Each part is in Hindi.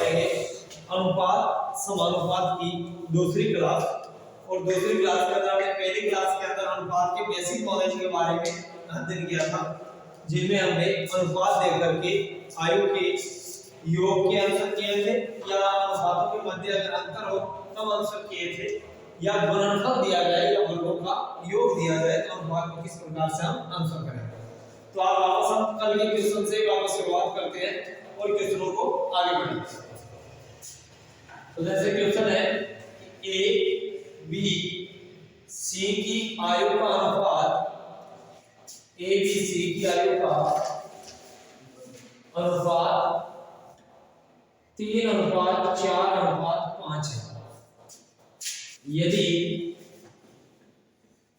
करेंगे अनुपात समानुपात की दूसरी क्लास। और दूसरी क्लास के अंदर हमने पहली क्लास के अंदर अनुपात के बेसिक नॉलेज के बारे में अध्ययन किया था, जिनमें हमने अनुपात देख करके आयु के योग के आंसर किए थे, या अनुपातों के मध्य अगर अंतर हो तब आंसर किए थे, या गुणनफल दिया जाए या वर्गों का योग दिया जाए तो अनुपात को किस प्रकार से हम आंसर करेंगे। तो आप वापस हम कल के क्वेश्चन से वापस शुरुआत करते हैं और क्वेश्चनों को आगे बढ़ाते हैं। तो जैसे क्वेश्चन है ए बी सी की आयु का अनुपात, ए बी सी की आयु का अनुपात 3:4:5 है। यदि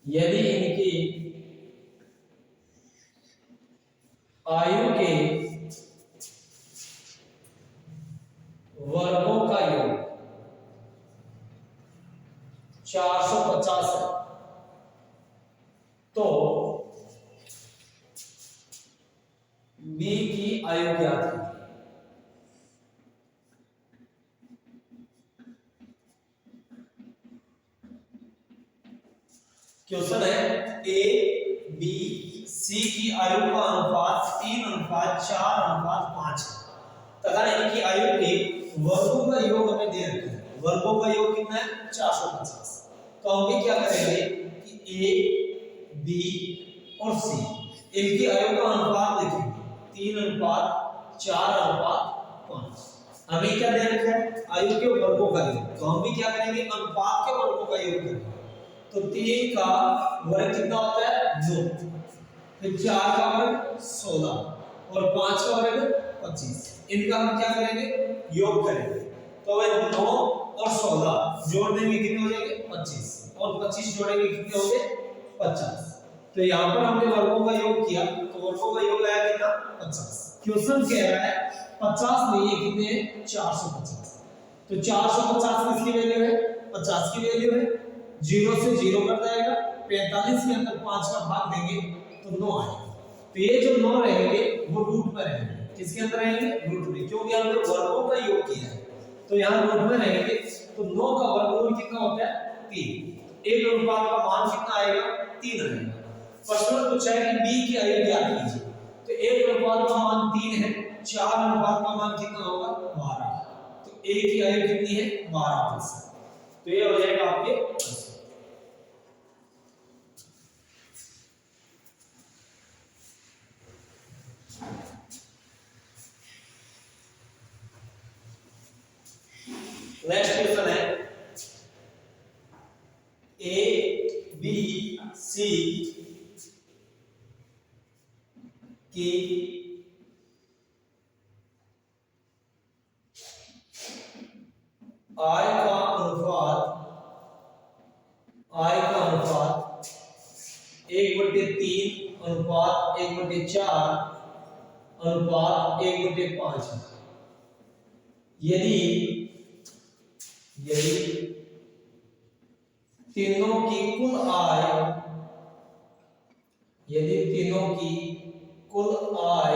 इनकी आयु के वर्गों का योग 450 है तो बी की आयु क्या थी। क्वेश्चन है ए बी सी की आयु का अनुपात 3:4:5 तथा इनकी आयु के वर्गों का योग हमें दे रखा है। वर्गों का योग कितना है 450। तो हम भी क्या करेंगे कि ए बी और सी इनकी आयु का अनुपात लिखेंगे 3:4:5। हमें क्या दे रखा है आयु के वर्गों का योग, तो हम भी क्या करेंगे अनुपात के वर्गों का योग करेंगे। तो 3 का वर्ग कितना होता है 9, फिर 4 का वर्ग 16 और 5 का वर्ग 25। इनका हम क्या करेंगे योग करेंगे। तो भाई 9 और 16 जोड़ देंगे कितने हो जाएंगे 25 और 25 जोड़ेंगे कितने हो गए 50। तो यहाँ पर हमने वर्गों का योग किया तो वर्गों का योग आया कितना 50। क्वेश्चन कह रहा है 50 नहीं है कितने 450। तो 450 किसकी वैल्यू है 50 की वैल्यू है। 0 से 0 कट जाएगा, 45 के अंदर 5 का भाग देंगे तो 9 आएगा। तो ये जो 9 रहेंगे वो रूट में रहेंगे। किसके अंदर रहेंगे रूट में, क्योंकि हमने वर्गों का योग किया है तो यहाँ रूट में रहेंगे। तो 9 का वर्गमूल कितना होता है 3। एक अनुपात का मान कितना आएगा 3 आएगा। प्रश्न पूछा है कि बी की आयु ज्ञात कीजिए। तो एक अनुपात का मान 3 है, 4 अनुपात का मान कितना होगा 12। तो ए की आयु कितनी है 12। तो ये हो जाएगा आपके। नेक्स्ट क्वेश्चन है ए बी सी की आय का अनुपात 1/3 अनुपात 1/4 अनुपात 1/5 है। यदि तीनों की कुल आय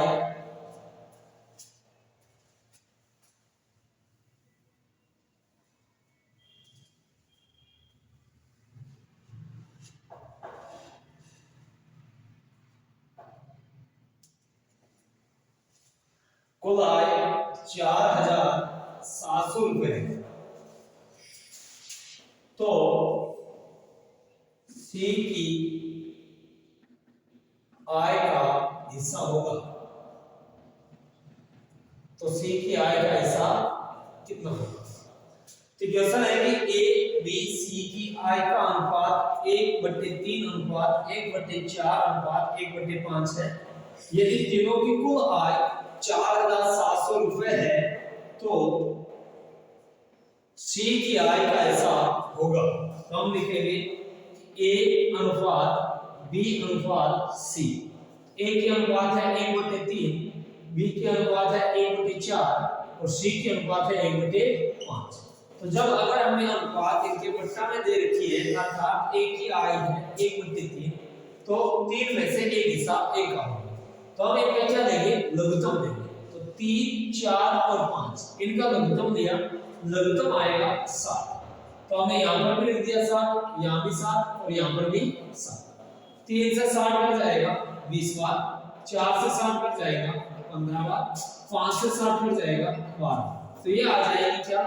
कुल आय 4,700 रुपए है तो सी की आय का हिस्सा होगा। तो सी की आय का हिस्सा कितना होगा। तो क्वेश्चन है कि ए बी सी की आय का अनुपात 1/3 अनुपात 1/4 अनुपात 1/5 है। यदि तीनों की कुल आय 4,700 रुपए है तो सी की आय का हिस्सा होगा। तो हम लिखेंगे ए अनुपात बी अनुपात सी। ए की अनुपात है 1/3, बी की अनुपात है 1/4 और सी की अनुपात है 1/5। तो जब अगर हमने अनुपात इनके पट्टा में दे रखी है अर्थात ए की आय है 1/3 तो 3 में से एक हिस्सा ए का होगा। तो हम इनका क्या देंगे लघुत्तम देंगे। तो 3, 4 और 5 इनका लघुत्तम लिया, लघुत्तम आएगा 7। तो हमने यहाँ पर भी लिख दिया 7, यहाँ भी 7 और यहाँ पर भी 7। 3 से 60 कट जाएगा 20 बार, 4 से 60 कट जाएगा 15 बार, 5 से 60 कट जाएगा 12। तो ये आ जाएगी क्या,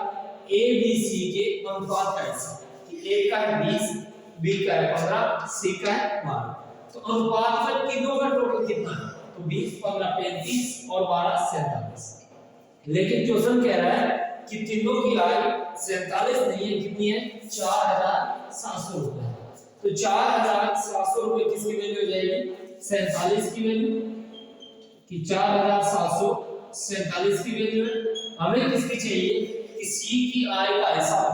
ए बी सी के अनुपात का हिस्सा कि ए का है 20, बी का है 15, सी का है 12। तो अनुपात में तीनों का टोटल कितना है, तो 20, 15, 35 और 12 47। लेकिन क्वेश्चन कह रहा है कि तीनों की आय 47 नहीं है, कितनी है, 4700 रुपए। तो 4700 रुपए किसकी वैल्यू हो जाएगी, 47 की वैल्यू, कि 4747 की वैल्यू है। हमें किसकी चाहिए कि सी की आय का हिस्सा हो,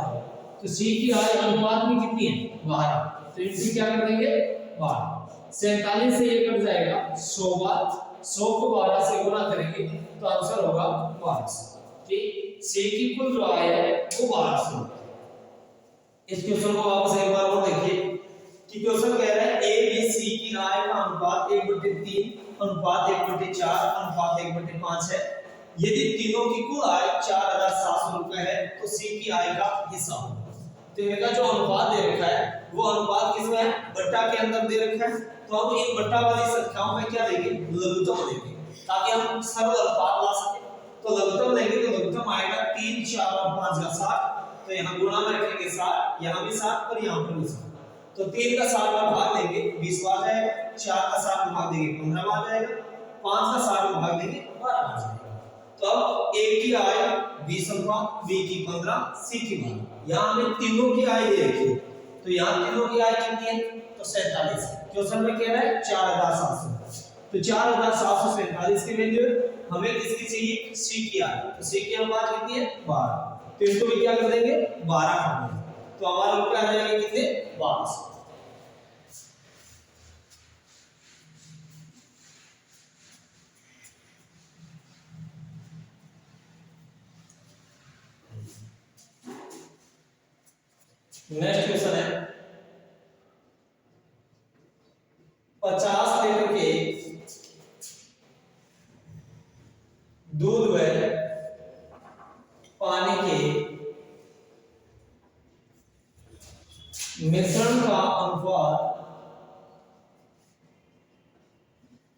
तो सी की आय अनुपात में कितनी है, 12। तो इनसे क्या कर देंगे, 12। 47 से ये कट जाएगा 100 बार, 100 को 12 से गुणा करेंगे तो आंसर होगा 1200। ठीक, सी की कुल जो आय है वो 1200। इस क्वेश्चन को वापस एक बार और देखिए कि क्वेश्चन कह रहा है ए बी सी की आय का अनुपात 1/3, अनुपात 1/4, अनुपात 1/5 है। यदि तीनों की कुल आय 4700 रुपए है तो सी की आय का हिस्सा होगा। तो इनका जो अनुपात दे रखा है वो अनुपात किसमें है, बट्टा के अंदर दे रखा है। तो हम इन बट्टा वाली संख्याओं में क्या देंगे, लघुत्तम देंगे ताकि हम सरल अनुपात ला सकें। तो लघुत्तम देंगे तो लघुत्तम आएगा 3, 4 और 5 का 7। तो यहाँ गुणा में रखेंगे 7, यहाँ भी 7 और यहाँ पर भी 7। तो 3 का 7 में भाग देंगे 20 बार जाएगा, 4 का 7 में भाग देंगे 15 बार जाएगा, 5 का 7 में भाग देंगे 12 बार जाएगा। तो अब ए की आय 20 अनुपात, बी की 15, सी की 12। यहाँ हमें तीनों की आय दे रखी है, तो यहाँ तीनों की आय कितनी है, तो 47 है। क्वेश्चन में कह रहा है 4700। तो 4747 की वैल्यू हमें किसकी चाहिए, सी की आय। तो सी की अनुपात कितनी है, 12। तो इसको भी क्या कर देंगे, 12 कर देंगे। तो हमारा रुपया आ जाएगा कितने, 1200। नेक्स्ट क्वेश्चन है 50 लीटर के दूध व पानी के मिश्रण का अनुपात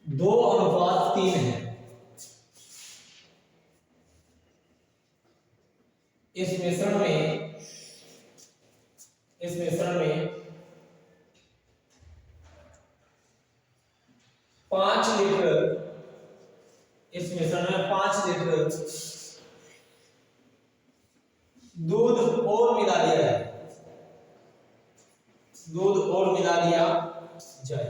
2:3 है। इस मिश्रण में 5 लीटर, इस मिश्रण में 5 लीटर दूध और मिला दिया जाए, दूध और मिला दिया जाए।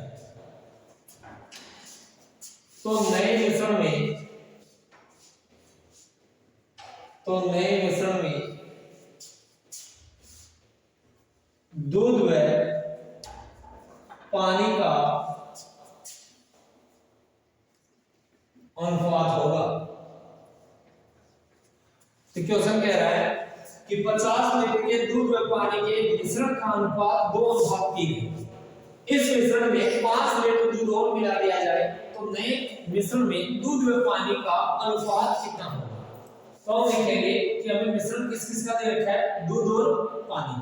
तो नए मिश्रण में दूध व पानी का अनुपात होगा। तो क्वेश्चन कह रहा है कि 50 लीटर के दूध व पानी के मिश्रण का अनुपात 2:3 है। इस मिश्रण में 5 लीटर दूध और मिला दिया जाए तो नए मिश्रण में दूध व पानी का अनुपात कितना होगा। तो हम देखेंगे कि हमें मिश्रण किस किस का दे रखा है, दूध और पानी,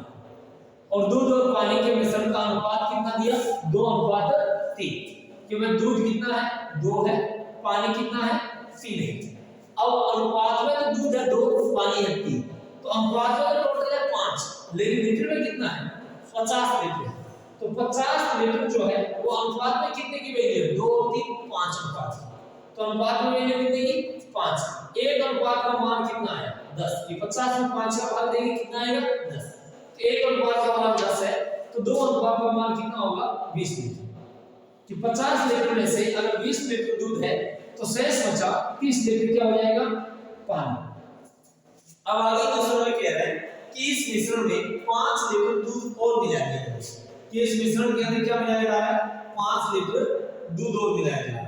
और दूध और पानी के मिश्रण का अनुपात कितना दिया, 2:3। कि भाई दूध कितना है, 2 है, पानी कितना है, 3 है। अब अनुपात में तो दूध है 2, पानी है 3, तो अनुपात में टोटल है 5, लेकिन लीटर में कितना है, 50 लीटर। तो 50 लीटर जो है वो अनुपात में कितने की वैल्यू है, 2 और 3, 5 अनुपात। तो अनुपात में वैल्यू कितने की, 5। एक अनुपात का मान कितना है, 10। कि 50 में 5 का भाग देंगे कितना आएगा, 10। तो एक अनुपात का मान 10 है, तो 2 अनुपात का मान कितना होगा, 20 लीटर। कि 50 लीटर में से अगर 20 लीटर दूध है तो शेष बचा 30 लीटर क्या हो जाएगा, पानी। अब आगे क्वेश्चन में कह रहे हैं कि इस मिश्रण में 5 लीटर दूध और मिलाया जाएगा। कि इस मिश्रण के अंदर क्या मिलाया जा रहा है, 5 लीटर दूध और मिलाया जा रहा है।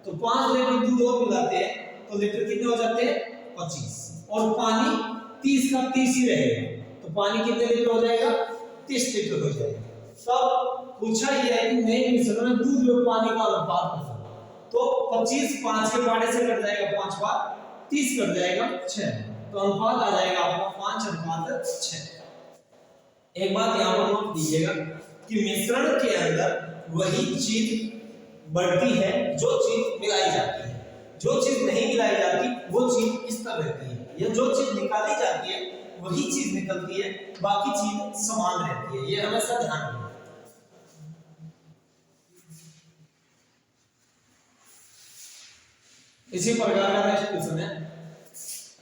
तो 5 लीटर दूध और मिलाते हैं तो लीटर कितने हो जाते हैं, 25, और पानी 30 का 30 ही रहेगा। तो पानी कितने लीटर हो जाएगा, 30 लीटर हो जाएगा। तब पूछा यह है कि नए मिश्रण में दूध और पानी का अनुपात बताओ। तो 25 5 के पाने से कट जाएगा 5 बार, 30 कट जाएगा 6, तो अनुपात आ जाएगा आपका 5:6। एक बात यहाँ पर नोट कीजिएगा कि मिश्रण के अंदर वही चीज बढ़ती है जो चीज मिलाई जाती है, जो चीज नहीं मिलाई जाती वो चीज इस तरह रहती है, या जो चीज निकाली जाती है वही चीज निकलती है, बाकी चीज समान रहती है। ये हमेशा ध्यान रखना। इसी प्रकार का नेक्स्ट क्वेश्चन है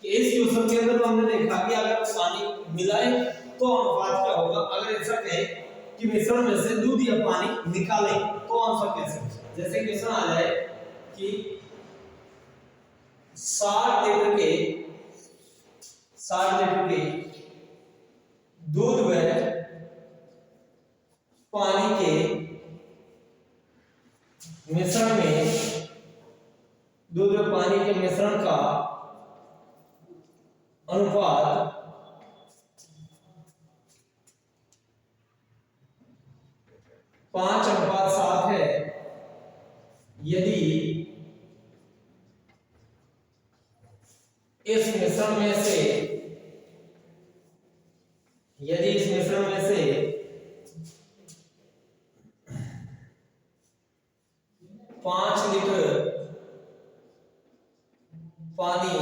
कि इस क्वेश्चन के अंदर तो हमने देखा कि अगर पानी मिलाए तो अनुपात क्या होगा। अगर ऐसा कहे कि मिश्रण में से दूध या पानी निकाले तो आंसर कैसे होगा। जैसे क्वेश्चन आ जाए कि 60 लीटर के दूध व पानी के मिश्रण में, दूध व पानी के मिश्रण का अनुपात 5:7 है यदि इस मिश्रण में से 5 लीटर पानी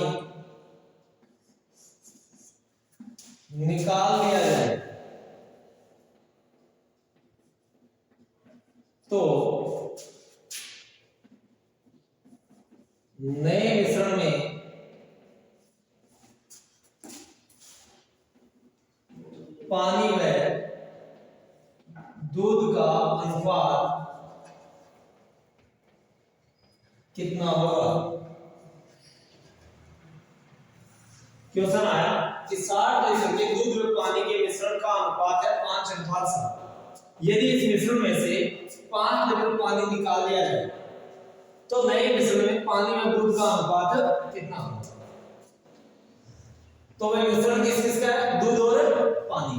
निकाल लिया जाए तो नए मिश्रण में पानी में दूध का अनुपात कितना होगा। क्वेश्चन आया कि 60 लीटर के दूध और पानी के मिश्रण का अनुपात है 5:7। यदि इस मिश्रण में से 5 लीटर पानी निकाल लिया जाए तो नए मिश्रण में पानी और दूध का अनुपात कितना होगा। तो वह मिश्रण किसका है, दूध और पानी।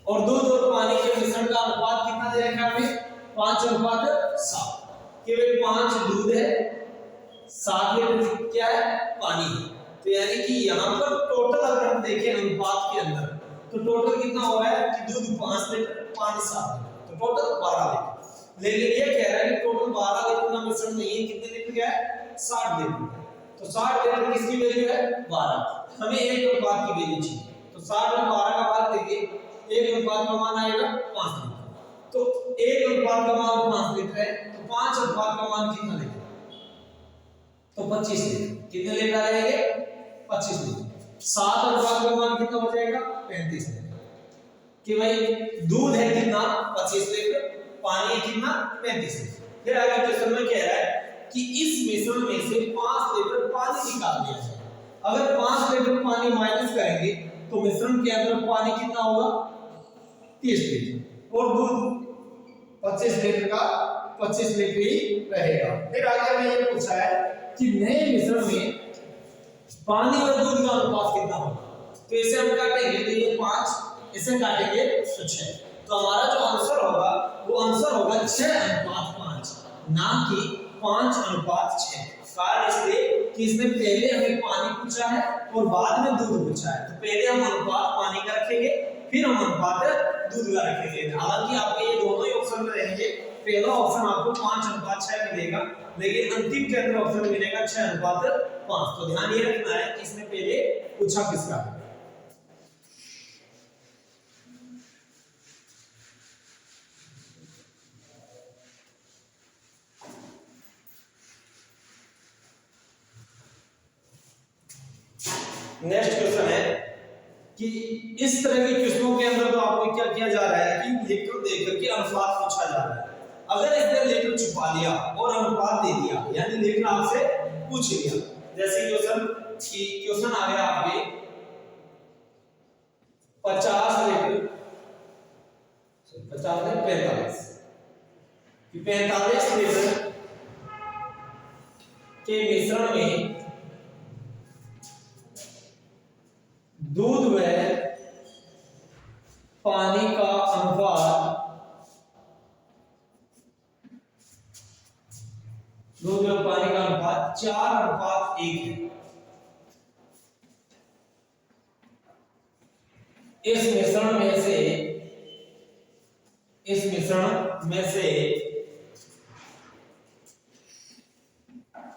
और दूध और पानी के मिश्रण का अनुपात कितना दे रखा है हमें, 5:7। केवल 5 दूध है, 7 लीटर क्या है, पानी है। तो यानी कि यहाँ पर टोटल अगर हम देखें अनुपात के अंदर तो टोटल कितना हो रहा है कि दूध 5 लीटर, पानी 7 लीटर, तो टोटल 12 लीटर। लेकिन ये कह रहा है कि टोटल 12 लीटर का मिश्रण नहीं है, कितने लीटर का है, 60 लीटर। तो 60 लीटर किसकी वैल्यू है, 12। हमें एक अनुपात की वैल्यू चाहिए, तो 60 में 12 का भाग देंगे, एक अनुपात का मान आएगा 5 लीटर। तो एक अनुपात का मान 5 लीटर है, तो 5 अनुपात का मान कितना लीटर, तो 25 लीटर। कितने लीटर आ जाएंगे, 25 लीटर। 7 अनुपात का मान कितना हो जाएगा, 35 लीटर। कि भाई दूध है कितना, 25 लीटर, पानी है कितना, 35 लीटर। फिर आगे क्वेश्चन में कह रहा है कि इस मिश्रण में से 5 लीटर पानी निकाल दिया जाए। अगर 5 लीटर पानी माइनस करेंगे तो मिश्रण के अंदर पानी कितना होगा, 30 लीटर, और दूध 25 लीटर का 25 लीटर ही रहेगा। फिर आगे में ये पूछा है कि नए मिश्रण में पानी और दूध का अनुपात कितना होगा। तो इसे हम काटेंगे तो ये 5, इसे काटेंगे तो 6। तो हमारा जो आंसर होगा वो आंसर होगा 6:5, ना कि 5:6। कारण इसलिए कि इसने पहले हमें पानी पूछा है और बाद में दूध पूछा है। तो पहले हम अनुपात पानी का रखेंगे, फिर हम अनुपात दूध का रखेंगे। हालांकि आपके ये दोनों ही ऑप्शन में रहेंगे। पहला ऑप्शन आपको 5:6 मिलेगा, लेकिन अंतिम के अंदर ऑप्शन मिलेगा 6:5। तो ध्यान ये रखना है कि इसने पहले पूछा किसका है। नेक्स्ट क्वेश्चन है कि इस तरह के क्वेश्चनों के अंदर तो आपको क्या किया जा रहा है कि लीटर देकर के अनुपात पूछा जा रहा है। अगर इसने लीटर छुपा लिया और अनुपात दे दिया, यानी लीटर आपसे पूछ लिया, जैसे क्वेश्चन आ गया आपके 50 लीटर, 50 नहीं 45 लीटर के मिश्रण में दूध व पानी का अनुपात, दूध और पानी का अनुपात 4:1 है। इस मिश्रण में से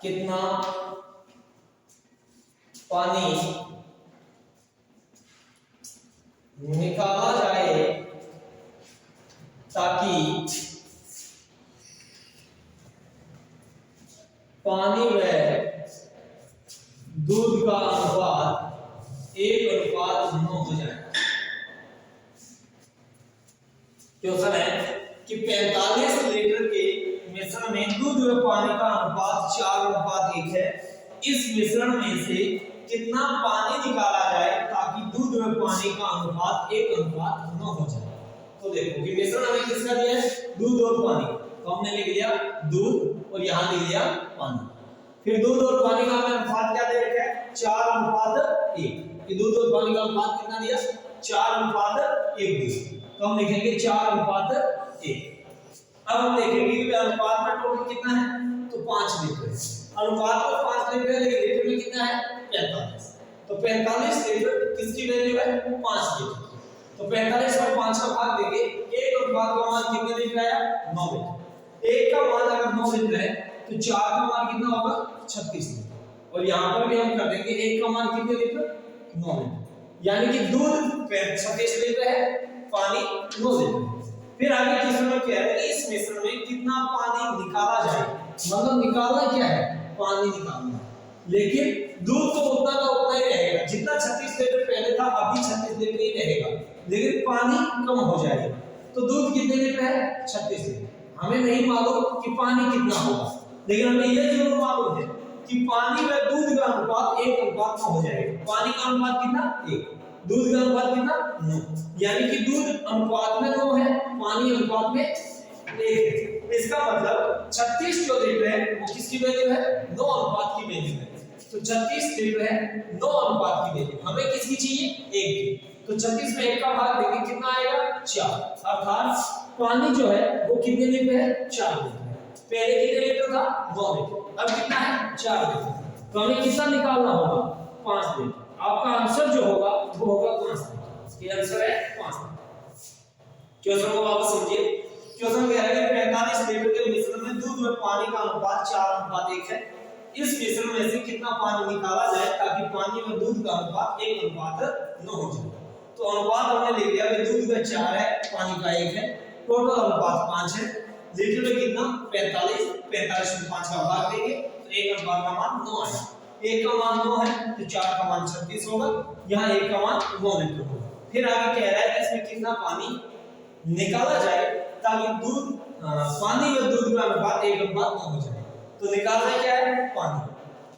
कितना पानी निकाला जाए ताकि पानी व दूध का अनुपात 1:9 हो जाए। क्वेश्चन है कि 45 लीटर के मिश्रण में दूध व पानी का अनुपात 4:1 है। इस मिश्रण में से कितना पानी निकाला जाए ताकि दूध व पानी का अनुपात 1:9 हो जाए। तो देखो कि मिश्रण हमें किसका दिया है, दूध और पानी, तो हमने लिख दिया दूध और यहां लिख दिया पानी। फिर दूध और पानी का हमें अनुपात क्या दे रखा है, 4:1। कि दूध और पानी का अनुपात कितना दिया, 4:1 दिया। तो हम लिखेंगे 4:1। अब हम देखेंगे कि अनुपात में टोटल कितना है, तो 5 लीटर है। अनुपात में 5 लीटर है, लेकिन लीटर में कितना है, 45। तो 45 लीटर किसकी वैल्यू है, 5 लीटर। तो 45 में 5 का भाग देंगे, एक अनुपात का मान कितने लीटर आया, 9 लीटर। एक का मान अगर 9 लीटर है तो 4 का मान कितना होगा, 36 लीटर। और यहां पर भी हम कर देंगे एक का मान कितने लीटर, 9 लीटर। यानी कि दूध 36 लीटर है, पानी 9 लीटर। फिर आगे तीसरे में कह रहे हैं इस मिश्रण में कितना पानी निकाला जाए, मतलब निकालना क्या है, पानी निकालना। लेकिन दूध तो उतना का उतना ही रहेगा, जितना 36 लीटर पहले था अभी 36 लीटर ही रहेगा, लेकिन पानी कम हो जाएगा। तो दूध कितने लीटर है, 36 लीटर। हमें नहीं मालूम कि पानी कितना होगा, लेकिन हमें यह जरूर मालूम है कि पानी व दूध का अनुपात 1:9 हो जाएगा। पानी का अनुपात कितना, 1। दूध का अनुपात कितना, 9। यानी कि दूध अनुपात में 9 है, पानी अनुपात में 1 है। इसका मतलब 36 जो लीटर है वो किसकी वैल्यू है, 9 अनुपात की वैल्यू है। तो 36 लीटर है, 9 अनुपात की वैल्यू। हमें किसकी चाहिए, 1 की। तो 36 में 1 का भाग देंगे, कितना आएगा, 4। अर्थात पानी जो है वो कितने लीटर है, 4 लीटर। पहले कितने लीटर था, 9 लीटर, अब कितना है, 4 लीटर। तो हमें कितना निकालना होगा, 5 लीटर। आपका आंसर जो होगा वो होगा 5 लीटर। ये आंसर है 5 लीटर। क्वेश्चन को वापस समझिए। क्वेश्चन कह रहा है कि 45 लीटर के मिश्रण में दूध व पानी का अनुपात 4:1 है। इस मिश्रण में से कितना पानी निकाला जाए ताकि पानी व दूध का अनुपात 1:9 हो जाए। तो अनुपात हमने लिख दिया कि दूध का 4 है, पानी का 1 है, टोटल अनुपात 5 है। लीटर में कितना, 45। 45 में 5 का भाग देंगे तो 1 अनुपात का मान 9 आएगा। 1 का मान 9 है तो 4 का मान 36 होगा, यहाँ 1 का मान 9 लीटर होगा। फिर आगे कह रहा है कि इसमें कितना पानी निकाला जाए ताकि दूध पानी व दूध का अनुपात 1:9 हो जाए। तो निकालना क्या है, पानी।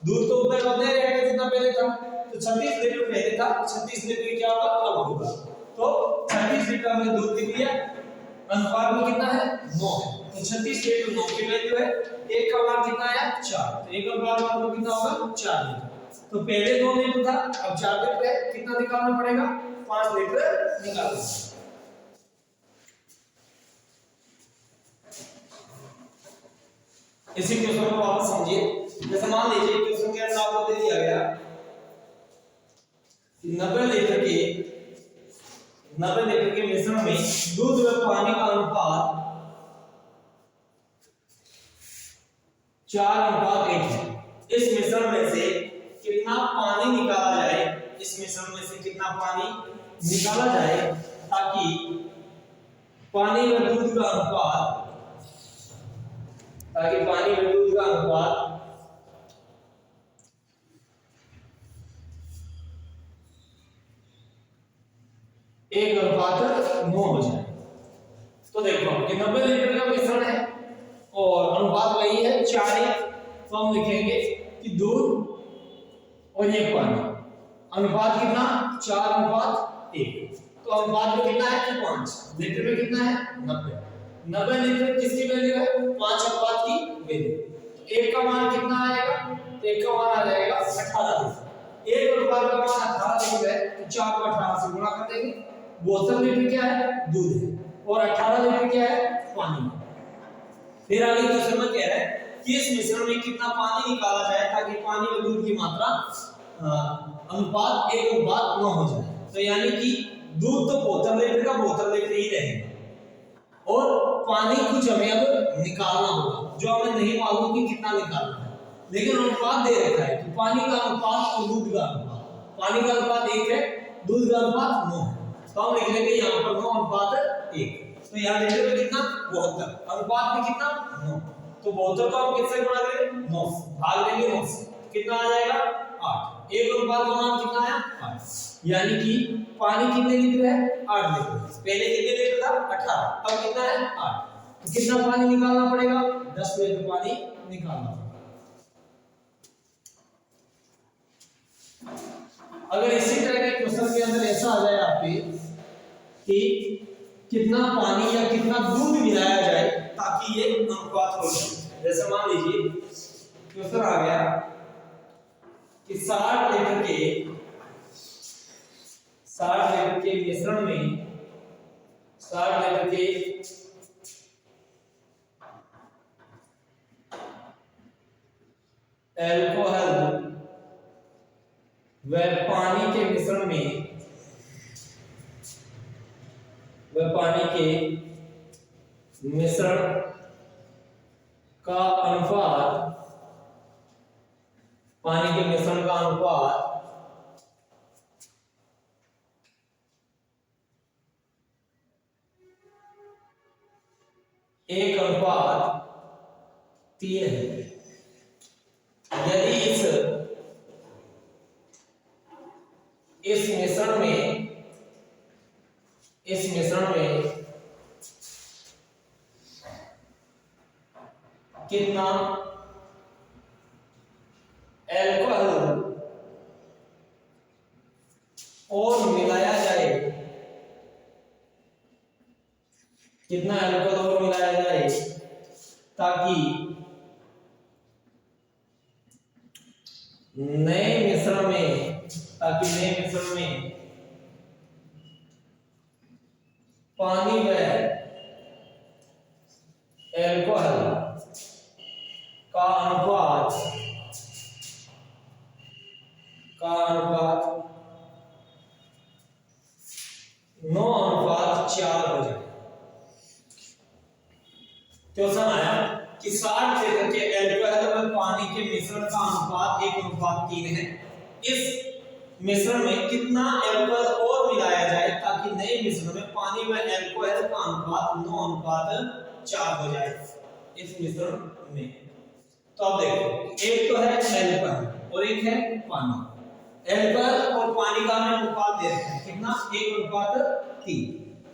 दूध तो उतना का उतना रहेगा जितना पहले था। तो 36 लीटर पहले था, 36 लीटर क्या होगा, अब होगा। तो 36 लीटर हमने दूध लिख दिया, अनुपात में कितना है, 9 है। तो 36 लीटर 9 की वैल्यू है। 1 का मान कितना आया, 4। तो 1 अनुपात में कितना होगा, 4 लीटर। तो पहले 9 लीटर था, अब 4 लीटर है। कितना निकालना पड़ेगा, 5 लीटर निकालना। इसी क्वेश्चन को वापस समझिए। जैसे मान लीजिए क्वेश्चन के अंदर आपको दे दिया गया 90 लीटर के मिश्रण में दूध व पानी का अनुपात 4:1 है। इस मिश्रण में से कितना पानी निकाला जाए, इस मिश्रण में से कितना पानी निकाला जाए ताकि पानी व दूध का अनुपात 1:9 हो जाए। तो देखो कि 90 लीटर का मिश्रण है और अनुपात वही है 4:1। तो हम लिखेंगे कि दूध और ये पानी, अनुपात कितना, 4:1। तो अनुपात में कितना है, 5। लीटर में कितना है, 90। 90 लीटर किसकी वैल्यू है, 5 अनुपात की वैल्यू। तो 1 का मान कितना आएगा, तो 1 का मान आ जाएगा 18 लीटर। 1 अनुपात का मान 18 लीटर है, तो 4 को 18 से गुणा कर देंगे। 72 लीटर क्या है, दूध है, और 18 लीटर क्या है, पानी। फिर आगे क्वेश्चन में कह रहा है कि इस मिश्रण में कितना पानी निकाला जाए ताकि पानी और दूध की मात्रा अनुपात 1:9 हो जाए। तो यानी कि दूध तो बोतल लीटर का बोतल लीटर ही रहेगा और पानी कुछ हमें अब निकालना होगा जो हमें नहीं मालूम कि कितना निकालना है, लेकिन अनुपात दे रखा है कि पानी का अनुपात और दूध का अनुपात, पानी का अनुपात 1 है, दूध का अनुपात 9 है। तो हम लिख लेंगे यहाँ पर 9 अनुपात 1। तो यहाँ लीटर में कितना 72, अनुपात में कितना 9, तो 72 को हम किससे गुणा करेंगे 9 से, भाग देंगे 9 से, कितना आ जाएगा 8। एक अनुपात का मान कितना है 8, यानी कि पानी कितने लीटर है 8 लीटर। पहले कितने लीटर था 18, अब कितना है 8। तो कितना पानी निकालना पड़ेगा 10 लीटर पानी निकालना पड़ेगा। अगर इसी तरह के क्वेश्चन के अंदर ऐसा आ जाए आपके कि कितना पानी या कितना दूध मिलाया जाए ताकि ये अनुपात हो जाए, जैसे मान लीजिए क्वेश्चन आ गया कि 60 लीटर के मिश्रण में 60 लीटर के अल्कोहल व पानी के मिश्रण में का अनुपात, पानी के मिश्रण का अनुपात 1:3 है। यदि इस मिश्रण में कितना अल्कोहल और मिलाया जाए, कितना अल्कोहल और मिलाया जाए ताकि नए मिश्रण में पानी व अल्कोहल का अनुपात 9:4 हो जाए। क्वेश्चन आया कि 60 लीटर के अल्कोहल व पानी के मिश्रण का अनुपात 1:3 है। इस मिश्रण में कितना अल्कोहल और मिलाया जाए ताकि नए मिश्रण में पानी व अल्कोहल का अनुपात 9:4 हो जाए इस मिश्रण में। तो अब देखो, एक तो है अल्कोहल और एक है पानी। अल्कोहल और पानी का हमें अनुपात दे रखा है कितना 1:3।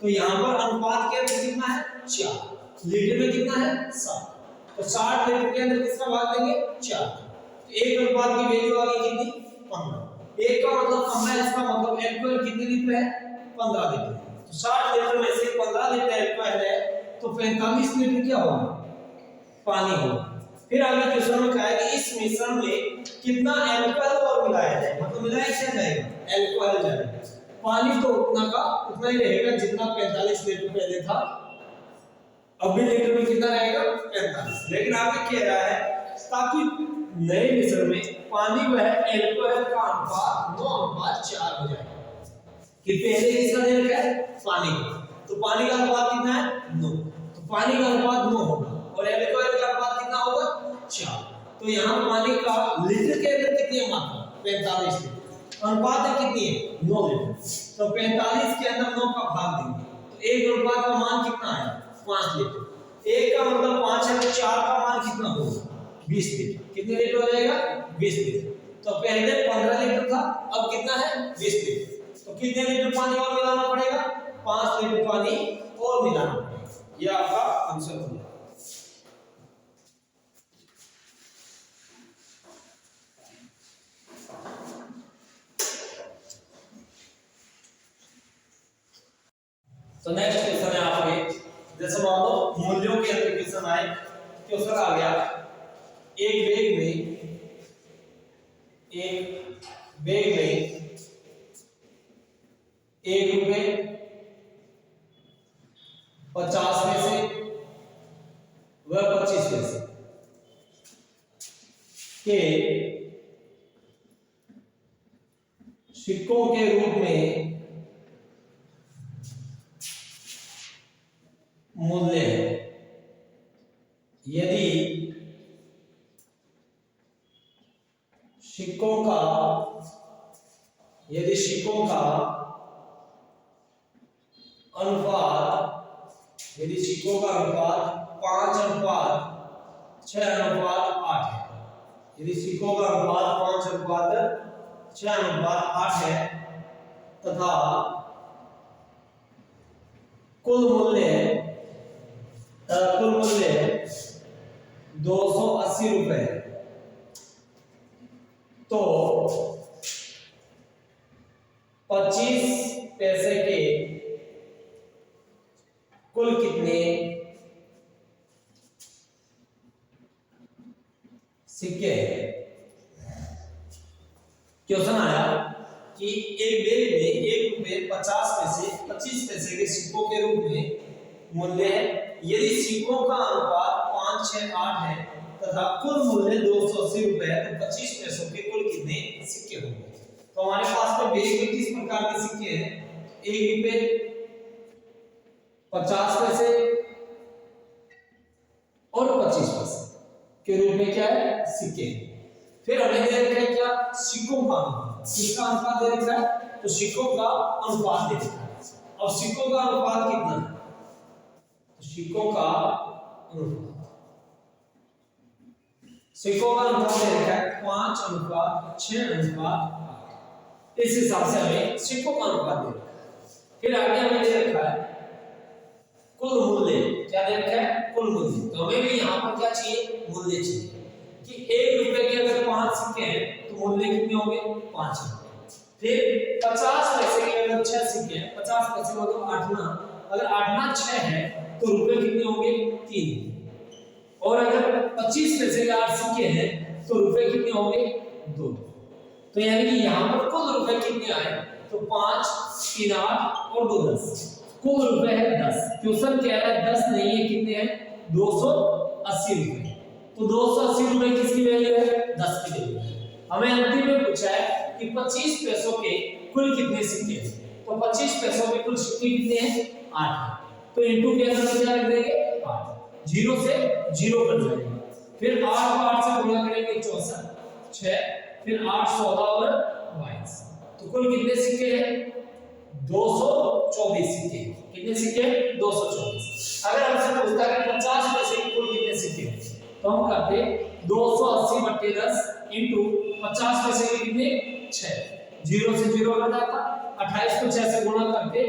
तो यहाँ पर अनुपात के अंदर कितना है 4, लीटर में कितना है 7। तो 60 लीटर के अंदर किसका भाग देंगे 4। तो 1 अनुपात की वैल्यू आ गई कितनी 15। 1 का मतलब 15, इसका मतलब अल्कोहल कितने लीटर है 15 लीटर। तो 60 लीटर में से 15 लीटर अल्कोहल है तो 45 लीटर क्या होगा पानी होगा। फिर आगे क्वेश्चन में कहा है कि इस मिश्रण में कितना अल्कोहल और मिलाया जाए, मतलब मिलाया क्या जाएगा अल्कोहल जाएगा। पानी तो उतना ही रहेगा जितना 45 लीटर पहले था, अब भी लीटर में कितना रहेगा 45। लेकिन आगे कह रहा है ताकि नए मिश्रण में पानी व अल्कोहल का अनुपात 9:4 हो जाए। कि पहले किसका दे रखा है पानी का, तो पानी का अनुपात कितना है 9, तो पानी का अनुपात 9 होगा और अल्कोहल का अनुपात कितना होगा 4। तो यहाँ पानी का लीटर के अंदर कितनी है मात्रा 45 लीटर, अनुपात है कितनी है 9 लीटर। तो 45 के अंदर 9 का भाग देंगे तो 1 अनुपात का मान कितना है 5 लीटर। 1 का मतलब 5 है तो 4 का मान कितना होगा 20 लीटर। कितने लीटर हो जाएगा 20 लीटर। तो पहले 15 लीटर था, अब कितना है 20 लीटर। तो कितने लीटर पानी और मिलाना पड़ेगा 5 लीटर पानी और मिलाना पड़ेगा। ये आपका आंसर होगा। तो नेक्स्ट क्वेश्चन है आपके, जैसे मान लो मूल्यों के अंदर क्वेश्चन आए। क्वेश्चन आ गया एक बैग में 1 रुपए 50 पैसे व 25 पैसे के सिक्कों के रूप में सिक्कों का, यदि सिक्कों का अनुपात, यदि सिक्कों का अनुपात 5:6:8 है, यदि सिक्कों का अनुपात 5:6:8 है तथा कुल मूल्य 280 रुपए, तो 25 पैसे के कुल कितने सिक्के हैं? क्वेश्चन आया कि एक बैग में 1 रुपये 50 पैसे 25 पैसे के सिक्कों के रूप में मूल्य है। यदि सिक्कों का अनुपात 5:6:8 है तथा कुल मूल्य 280 रुपए है, तो 25 पैसों के कुल कितने सिक्के होंगे? तो हमारे पास में बैग में किस प्रकार के सिक्के हैं? 1 रुपये 50 पैसे और 25 पैसे के रूप में क्या है? सिक्के। फिर हमें दे रखा है क्या? सिक्कों का अनुपात। किसका अनुपात दे रखा है? तो सिक्कों का अनुपात दे रखा है। अब सिक्कों का अनुपात कितना है? तो सिक्कों का अनुपात, सिक्कों का अनुपात दे रखा है 5:6:8। इस हिसाब से हमें सिक्कों का अनुपात दे रखा है। फिर आगे हमें दे रखा है कुल मूल्य। क्या दे रखा है? कुल मूल्य। तो हमें भी यहाँ पर क्या चाहिए? मूल्य चाहिए कि 1 रुपए के अगर 5 सिक्के हैं तो मूल्य कितने होंगे? 5 रुपए। फिर 50 पैसे के अगर 6 सिक्के हैं, 50 पैसे मतलब 8 ना, अगर 8 ना 6 है तो रुपए कितने होंगे? 3। और अगर 25 पैसे के 8 सिक्के हैं तो रुपए कितने होंगे? 2। तो यानी कि यहाँ पर कुल रुपए कितने आए? तो 5, 3, 8 और 2 10। कुल रुपए है 10। क्वेश्चन कह रहा है 10 नहीं है, कितने हैं? 280 रुपए। तो 280 रुपए किसकी वैल्यू है? 10 की वैल्यू है। हमें अंतिम में पूछा है कि 25 पैसों के कुल कितने सिक्के हैं? तो 25 पैसों के कुल सिक्के कितने हैं? 8 है। तो इनटू के अंदर क्या रख देंगे? 8। 0 से 0 कट जाएगा। फिर 8 को 8 से गुणा करेंगे 64, 6, फिर 8 16 और 22। तो कुल कितने सिक्के हैं? 224 सिक्के। कितने सिक्के? 224। अगर हमसे पूछता है कि 50 पैसे के कुल कितने सिक्के हैं, तो हम करते 280/10 इनटू 50 पैसे के कितने? 6। 0 से 0 कट जाता। 28 को 6 से गुणा करके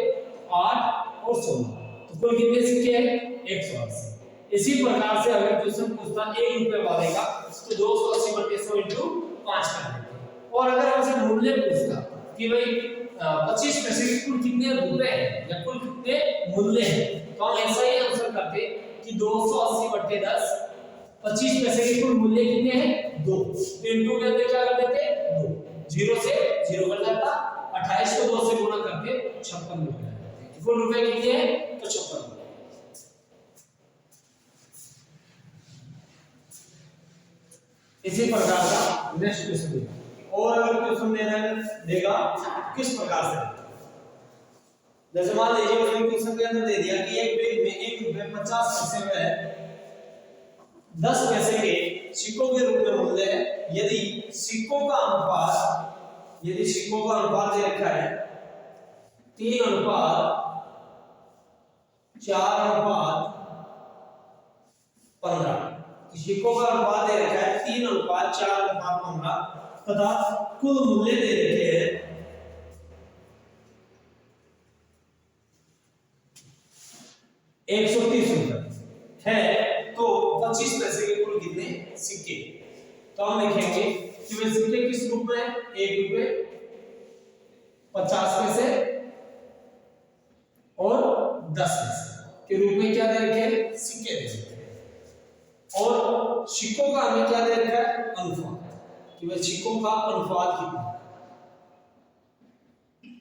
8 और 16, तो कुल कितने सिक्के हैं? 180। इसी प्रकार से अगर क्वेश्चन पूछता 1 रुपए वाले का तो 280/100 इनटू 5 कर देते। और अगर हमसे मूल्य पूछता कि भाई 25 पैसे के कुल कितने रुपए हैं या कुल कितने मूल्य हैं, तो हम ऐसा ही आंसर करते कि 280/10, 25 पैसे के कुल मूल्य कितने हैं? 2। तो इनटू के अंदर क्या कर देते? 2। 0 से 0 कट जाता। 28 को 2 से गुणा करके 56 रुपए। कुल रुपए कितने हैं? तो 56 रुपए। इसी प्रकार का नेक्स्ट क्वेश्चन देगा। और अगर क्वेश्चन देगा किस प्रकार से, जैसे मान लीजिए उसने क्वेश्चन के अंदर दे दिया कि एक बैग में 1 रुपए 50 पैसे में 10 पैसे के सिक्कों के रूप में मूल्य है। यदि सिक्कों का अनुपात दे रखा है 3:4:15, सिक्कों का अनुपात दे रखा है 3:4:15 तथा कुल मूल्य दे रखे हैं 130 रुपए है, तो 25 पैसे के कुल कितने सिक्के? तो हम लिखेंगे कि वे सिक्के किस रूप में है? 1 रुपए 50 पैसे और 10 पैसे के रूप में क्या दे रखे हैं? सिक्के दे रखे हैं। और सिक्कों का हमें क्या दे रखा है? अनुपात, कि वे सिक्कों का अनुपात कितना?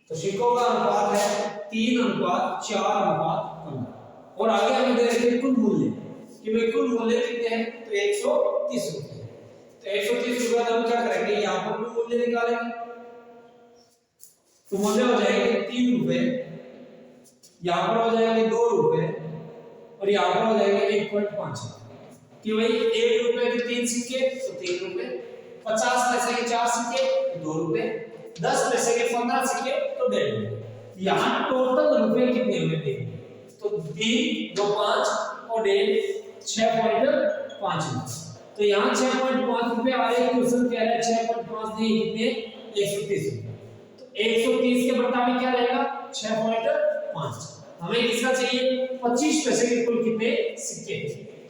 तो सिक्कों का अनुपात है 3:4:15। और आगे हमें दे रखे हैं कुल मूल्य, कि वे कुल मूल्य कितने हैं? तो 130 रुपए। तो 130 रुपए हम क्या करेंगे? यहाँ पर कुल मूल्य निकालेंगे, तो मूल्य हो जाएंगे 3 रुपए, यहाँ पर हो जाएंगे 2 रुपए और यहाँ पर हो जाएंगे 1.5। कि भाई 1 रुपए के 3 सिक्के तो 3 रुपए, 50 पैसे के 4 सिक्के ₹2, 10 पैसे के 15 सिक्के तो 1.5। यहाँ टोटल रुपए कितने हुए थे? तो 3, 2, 5 और 1.5 6.5। तो यहाँ 6.5 रुपए आ रहे हैं। क्वेश्चन कह रहा है 6.5 दिए कितने? 130 रुपए। तो 130 के मुताबिक क्या रहेगा? 6.5। हमें किसका चाहिए? 25 पैसे के कुल कितने सिक्के?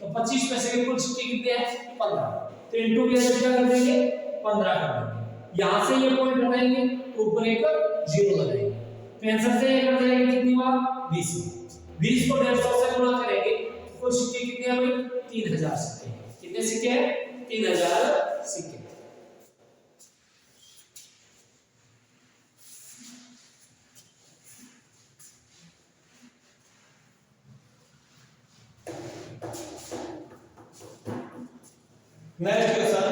तो 25 पैसे के कुल सिक्के कितने हैं? 15। तो इनटू क्या कर देंगे? 15 कर देंगे। यहां से ये पॉइंट हटाएंगे, ऊपर एक 0 लगाएंगे। 65 से ये कट जाएगा कितनी बार? 20। 20 को 150 से गुणा करेंगे तो कुल सिक्के कितने हैं भाई? 3000 सिक्के। कितने सिक्के हैं? 3000 सिक्के। नेक्स्ट क्वेश्चन,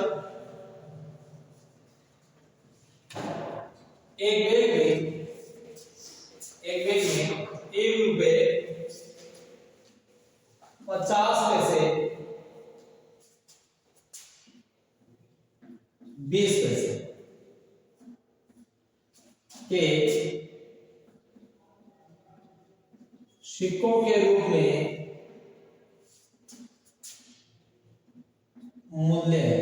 एक बैग में ₹1 50 पैसे 20 पैसे के सिक्कों के रूप में मूल्य है।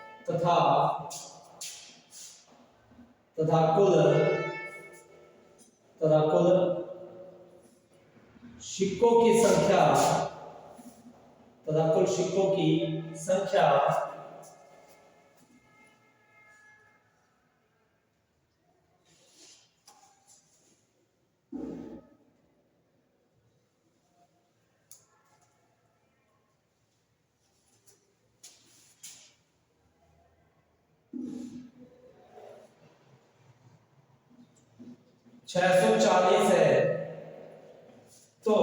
यदि बैग में मूल्य का अनुपात 4:5:10 है तथा कुल सिक्कों की संख्या 640 है तो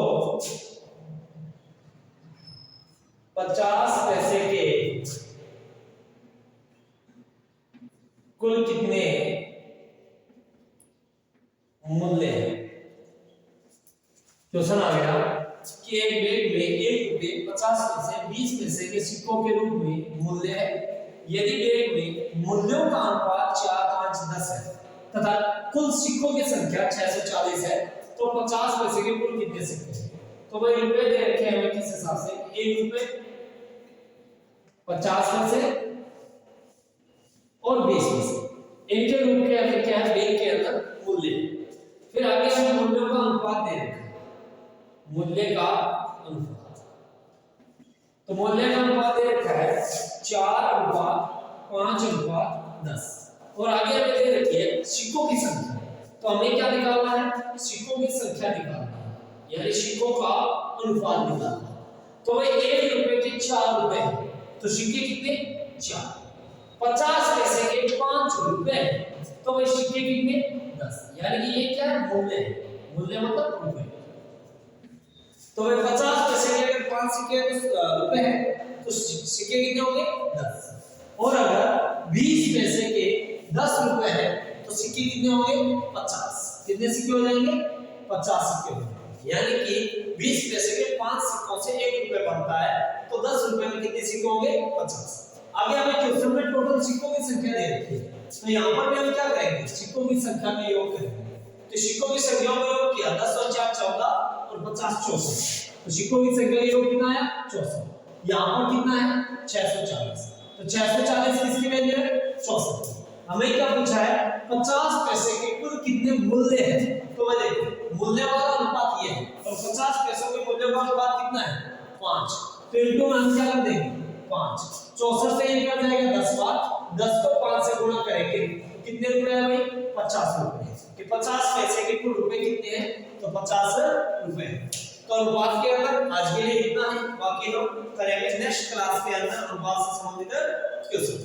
50 पैसे के कुल कितने मूल्य है? क्वेश्चन आ गया कि एक बैग में ₹1 50 पैसे 20 पैसे के सिक्कों के रूप में मूल्य है। यदि बैग में मूल्यों का अनुपात 4:5:10 है तथा कुल सिक्कों की संख्या 640 है तो 50 पैसे के कुल कितने सिक्के हैं? तो भाई रुपए दे रखे हैं हमें किस हिसाब से? ₹1 50 पैसे और 20 पैसे इनके रूप के अंदर क्या है? बैग के अंदर मूल्य। फिर आगे हमें मूल्यों का अनुपात दे रखा है, मूल्य का अनुपात। तो मूल्य का अनुपात दे रखा है 4:5:10 और आगे हमें दे रखी है सिक्कों की संख्या। तो हमें क्या निकालना है? सिक्कों की संख्या निकालना है, यानी सिक्कों का अनुपात निकालना है। तो भाई ₹1 के 4 रुपए है तो सिक्के कितने? 4। 50 पैसे के 5 रुपए तो भाई सिक्के कितने? 10। यानी कि ये क्या है? मूल्य है। मूल्य मतलब रुपए। तो भाई 50 पैसे के अगर 5 सिक्के रुपए हैं तो सिक्के कितने होंगे? 10। और अगर 20 पैसे के 10 रुपए है तो सिक्के कितने होंगे? 50। कितने सिक्के हो जाएंगे? 50 सिक्के हो जाएंगे। यानी कि 20 पैसे के 5 सिक्कों से ₹1 बनता है तो 10 रुपए में कितने सिक्के होंगे? 50। आगे हमें क्वेश्चन में टोटल सिक्कों की संख्या दे रखी है तो यहाँ पर भी हम क्या करेंगे? सिक्कों की संख्या का योग करेंगे। तो सिक्कों की संख्या में योग किया 10 और 4 14 और 50 64। तो सिक्कों की संख्या का योग कितना है? 64। यहाँ पर कितना है? 640। तो 640 किसकी वैल्यू है? 64। हमें क्या पूछा है? 50 पैसे के कुल कितने मूल्य है? तो मैं देखो मूल्य वाला अनुपात ये है और 50 पैसों के मूल्य का अनुपात कितना है? 5। तो इनटू हम क्या कर देंगे? 5। 64 से ये कर जाएगा 10 बार। 10 को 5 से गुणा करेंगे कितने रुपए है भाई? 50 रुपए। कि 50 पैसे के कुल रुपए कितने हैं? तो 50 रुपए। तो अनुपात के अंदर आज के लिए इतना है, बाकी हम करेंगे नेक्स्ट क्लास के अंदर अनुपात से संबंधित क्वेश्चन।